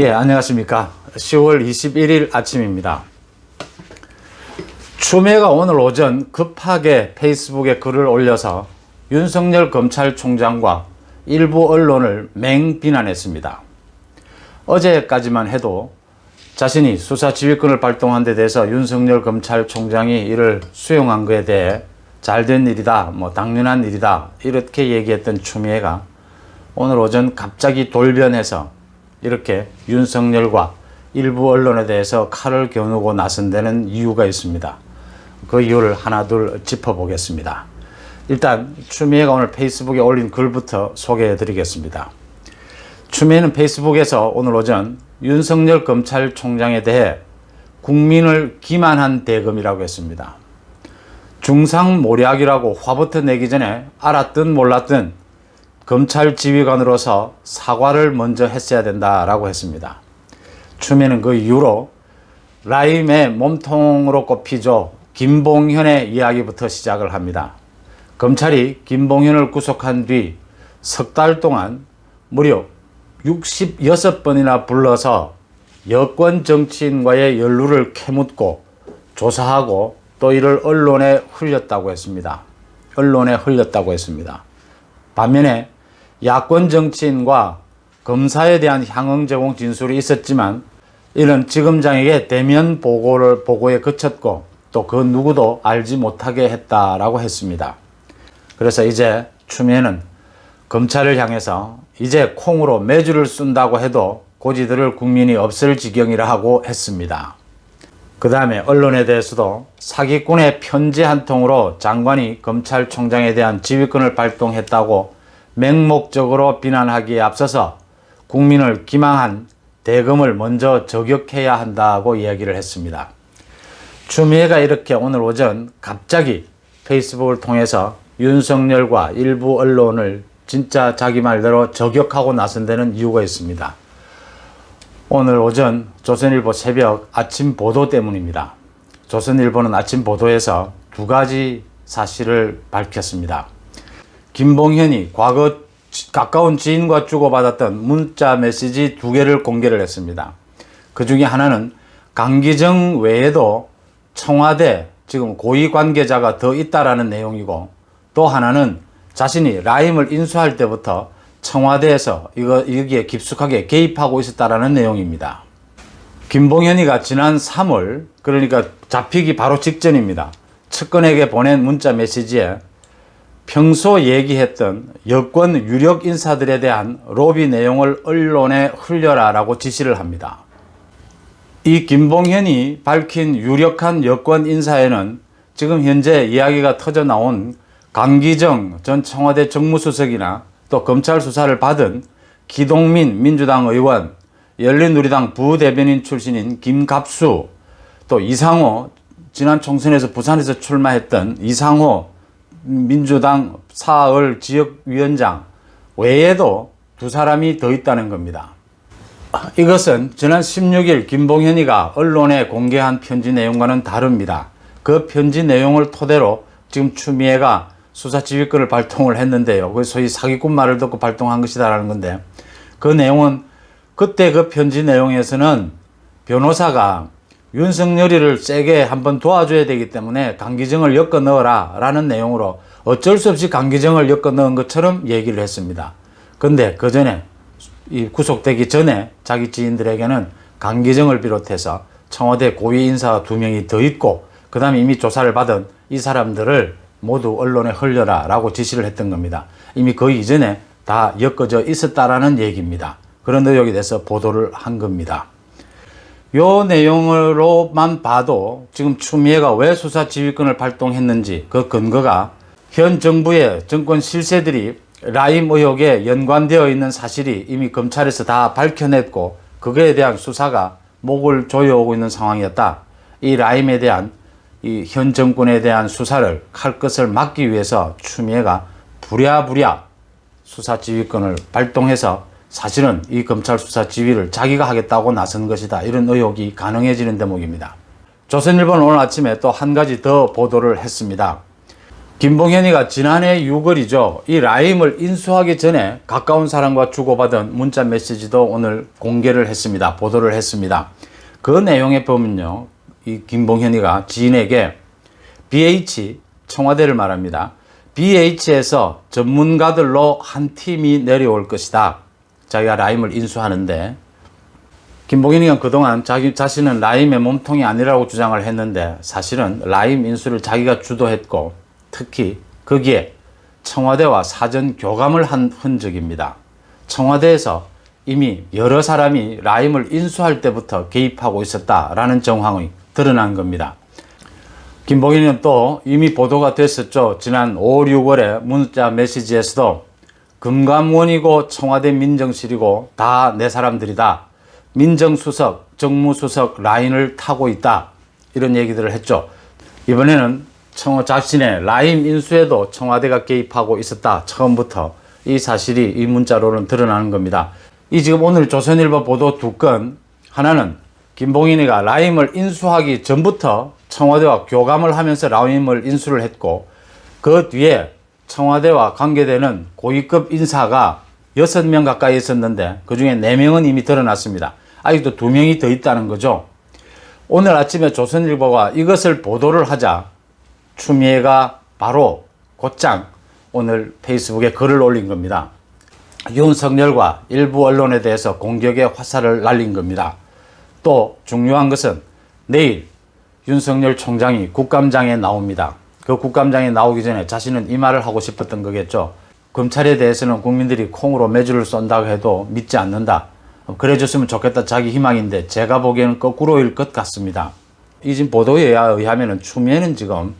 안녕하십니까. 10월 21일 아침입니다. 추미애가 오늘 오전 급하게 페이스북에 글을 올려서 윤석열 검찰총장과 일부 언론을 맹비난했습니다. 어제까지만 해도 자신이 수사지휘권을 발동한 데 대해서 윤석열 검찰총장이 이를 수용한 것에 대해 잘된 일이다, 당연한 일이다 이렇게 얘기했던 추미애가 오늘 오전 갑자기 돌변해서 이렇게 윤석열과 일부 언론에 대해서 칼을 겨누고 나선 데는 이유가 있습니다. 그 이유를 하나둘 짚어보겠습니다. 일단 추미애가 오늘 페이스북에 올린 글부터 소개해 드리겠습니다. 추미애는 페이스북에서 오늘 오전 윤석열 검찰총장에 대해 국민을 기만한 대검이라고 했습니다. 중상모략이라고 화부터 내기 전에 알았든 몰랐든 검찰 지휘관으로서 사과를 먼저 했어야 된다라고 했습니다. 추미애는 그 이후로 라임의 몸통으로 꼽히죠. 김봉현의 이야기부터 시작을 합니다. 검찰이 김봉현을 구속한 뒤 석 달 동안 무려 66번이나 불러서 여권 정치인과의 연루를 캐묻고 조사하고 또 이를 언론에 흘렸다고 했습니다. 반면에 야권 정치인과 검사에 대한 향응 제공 진술이 있었지만 이는 지검장에게 대면 보고에 그쳤고 또 그 누구도 알지 못하게 했다라고 했습니다. 그래서 이제 추미애는 검찰을 향해서 이제 콩으로 매주를 쓴다고 해도 고지들을 국민이 없을 지경이라 하고 했습니다. 그 다음에 언론에 대해서도 사기꾼의 편지 한 통으로 장관이 검찰총장에 대한 지휘권을 발동했다고 맹목적으로 비난하기에 앞서서 국민을 기망한 대검을 먼저 저격해야 한다고 이야기를 했습니다. 추미애가 이렇게 오늘 오전 갑자기 페이스북을 통해서 윤석열과 일부 언론을 진짜 자기 말대로 저격하고 나선 데는 이유가 있습니다. 오늘 오전 조선일보 새벽 아침 보도 때문입니다. 조선일보는 아침 보도에서 두 가지 사실을 밝혔습니다. 김봉현이 과거 가까운 지인과 주고받았던 문자 메시지 2개를 공개를 했습니다. 그 중에 하나는 강기정 외에도 청와대 지금 고위 관계자가 더 있다라는 내용이고 또 하나는 자신이 라임을 인수할 때부터 청와대에서 여기에 깊숙하게 개입하고 있었다라는 내용입니다. 김봉현이가 지난 3월 그러니까 잡히기 바로 직전입니다. 측근에게 보낸 문자 메시지에 평소 얘기했던 여권 유력 인사들에 대한 로비 내용을 언론에 흘려라 라고 지시를 합니다. 이 김봉현이 밝힌 유력한 여권 인사에는 지금 현재 이야기가 터져 나온 강기정 전 청와대 정무수석이나 또 검찰 수사를 받은 기동민 민주당 의원, 열린우리당 부대변인 출신인 김갑수, 또 이상호 지난 총선에서 부산에서 출마했던 이상호 민주당 사을 지역위원장 외에도 2사람이 더 있다는 겁니다. 이것은 지난 16일 김봉현이가 언론에 공개한 편지 내용과는 다릅니다. 그 편지 내용을 토대로 지금 추미애가 수사지휘권을 발동을 했는데요. 그 소위 사기꾼 말을 듣고 발동한 것이다라는 건데 그 내용은 그때 그 편지 내용에서는 변호사가 윤석열이를 세게 한번 도와줘야 되기 때문에 강기정을 엮어 넣어라 라는 내용으로 어쩔 수 없이 강기정을 엮어 넣은 것처럼 얘기를 했습니다. 근데 그 전에 이 구속되기 전에 자기 지인들에게는 강기정을 비롯해서 청와대 고위 인사가 2명이 더 있고 그 다음에 이미 조사를 받은 이 사람들을 모두 언론에 흘려라 라고 지시를 했던 겁니다. 이미 그 이전에 다 엮어져 있었다라는 얘기입니다. 그런 의혹에 대해서 보도를 한 겁니다. 요 내용으로만 봐도 지금 추미애가 왜 수사지휘권을 발동했는지 그 근거가 현 정부의 정권 실세들이 라임 의혹에 연관되어 있는 사실이 이미 검찰에서 다 밝혀냈고 그거에 대한 수사가 목을 조여오고 있는 상황이었다. 이 라임에 대한 이 현 정권에 대한 수사를 칼 것을 막기 위해서 추미애가 부랴부랴 수사지휘권을 발동해서 사실은 이 검찰 수사 지휘를 자기가 하겠다고 나선 것이다. 이런 의혹이 가능해지는 대목입니다. 조선일보는 오늘 아침에 또 한 가지 더 보도를 했습니다. 김봉현이가 지난해 6월이죠. 이 라임을 인수하기 전에 가까운 사람과 주고받은 문자 메시지도 오늘 공개를 했습니다. 보도를 했습니다. 그 내용에 보면요. 이 김봉현이가 지인에게 BH, 청와대를 말합니다. BH에서 전문가들로 한 팀이 내려올 것이다. 자기가 라임을 인수하는데, 김봉현이가 그동안 자기 자신은 라임의 몸통이 아니라고 주장을 했는데 사실은 라임 인수를 자기가 주도했고 특히 거기에 청와대와 사전 교감을 한 흔적입니다. 청와대에서 이미 여러 사람이 라임을 인수할 때부터 개입하고 있었다라는 정황이 드러난 겁니다. 김봉현은 또 이미 보도가 됐었죠. 지난 5, 6월에 문자 메시지에서도 금감원이고 청와대 민정실이고 다 내 사람들이다. 민정수석, 정무수석 라인을 타고 있다. 이런 얘기들을 했죠. 이번에는 자신의 라임 인수에도 청와대가 개입하고 있었다. 처음부터 이 사실이 이 문자로는 드러나는 겁니다. 이 지금 오늘 조선일보 보도 두 건, 하나는 김봉현이가 라임을 인수하기 전부터 청와대와 교감을 하면서 라임을 인수를 했고 그 뒤에 청와대와 관계되는 고위급 인사가 6명 가까이 있었는데 그 중에 4명은 이미 드러났습니다. 아직도 2명이 더 있다는 거죠. 오늘 아침에 조선일보가 이것을 보도를 하자 추미애가 바로 곧장 오늘 페이스북에 글을 올린 겁니다. 윤석열과 일부 언론에 대해서 공격의 화살을 날린 겁니다. 또 중요한 것은 내일 윤석열 총장이 국감장에 나옵니다. 그 국감장에 나오기 전에 자신은 이 말을 하고 싶었던 거겠죠. 검찰에 대해서는 국민들이 콩으로 매주를 쏜다고 해도 믿지 않는다. 그래줬으면 좋겠다 자기 희망인데 제가 보기에는 거꾸로일 것 같습니다. 이 지금 보도에 의하면 추미애는 지금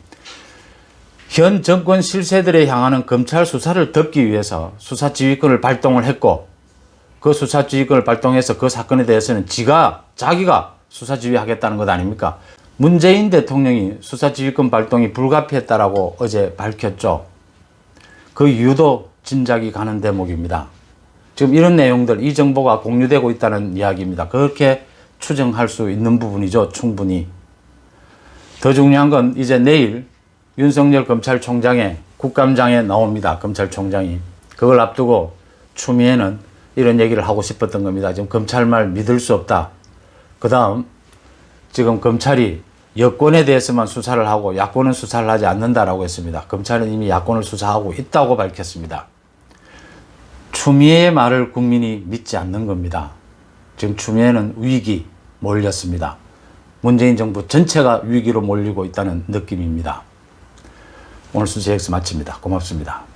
현 정권 실세들에 향하는 검찰 수사를 덮기 위해서 수사지휘권을 발동을 했고 그 수사지휘권을 발동해서 그 사건에 대해서는 자기가 수사지휘하겠다는 것 아닙니까? 문재인 대통령이 수사지휘권 발동이 불가피했다라고 어제 밝혔죠. 그 이유도 짐작이 가는 대목입니다. 지금 이런 내용들, 이 정보가 공유되고 있다는 이야기입니다. 그렇게 추정할 수 있는 부분이죠. 충분히. 더 중요한 건 이제 내일 윤석열 검찰총장의 국감장에 나옵니다. 검찰총장이. 그걸 앞두고 추미애는 이런 얘기를 하고 싶었던 겁니다. 지금 검찰 말 믿을 수 없다. 그 다음 지금 검찰이 여권에 대해서만 수사를 하고 야권은 수사를 하지 않는다라고 했습니다. 검찰은 이미 야권을 수사하고 있다고 밝혔습니다. 추미애의 말을 국민이 믿지 않는 겁니다. 지금 추미애는 위기 몰렸습니다. 문재인 정부 전체가 위기로 몰리고 있다는 느낌입니다. 오늘 순서 여기서 마칩니다. 고맙습니다.